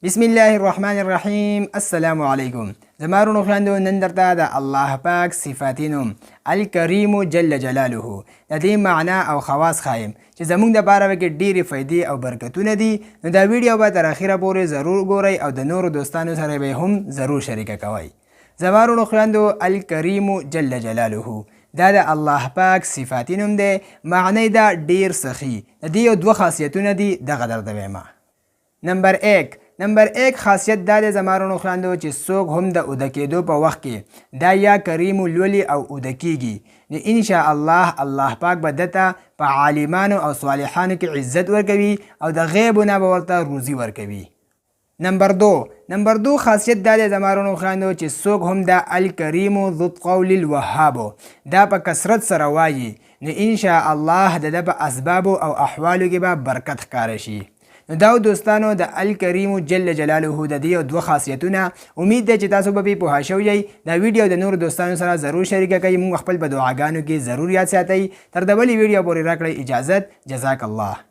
بسم الله الرحمن الرحیم. السلام علیکم. زمارونو خویندو، نن درته د الله پاک صفاتینو الکریم جل جلاله د دې معنا او خواص خایم چې زمونږ د پاره کې ډېرې فایدې او برکتونه دي. نو دا ویډیو به تر اخره پورې ضرور ګورئ او د نورو دوستانو سره به هم ضرور شریکه کوئ. زمارونو خویندو، الکریم جل جلاله دا د الله پاک صفاتینو دی. معنی دا ډېر سخی. د دې یو دوه خاصیتونه دي، دغه درته وایم. نمبر 1 خاصیت دا د زمارونو خویندو چې څوک هم د اوده کېدو په وخت کې دا یا کریم لولي او اوده کېږي، نو انشاء الله پاک به دته په عالمانو او صالحانو کې عزت ورکوي او د غیبو نه به ورته روزي ورکوي. نمبر 2 خاصیت دا د زمارونو خویندو چې څوک هم دا الکریم ذو القول الوهاب دا په کثرت سره وایي، نو انشاء الله د ده په اسبابو او احوالو کې به برکت ښکاره شي. نو دا دوستانو د الکریم جل جلاله د دې دوه خاصیتونه، امید ده چې تاسو به پوه شوئ. دا ویډیو د نورو دوستانو سره ضرور شریکه کړئ. موږ خپل په دعاګانو کې ضرور یاد ساتئ. تر د بلې ویډیو پورې راکړئ اجازت. جزاک الله.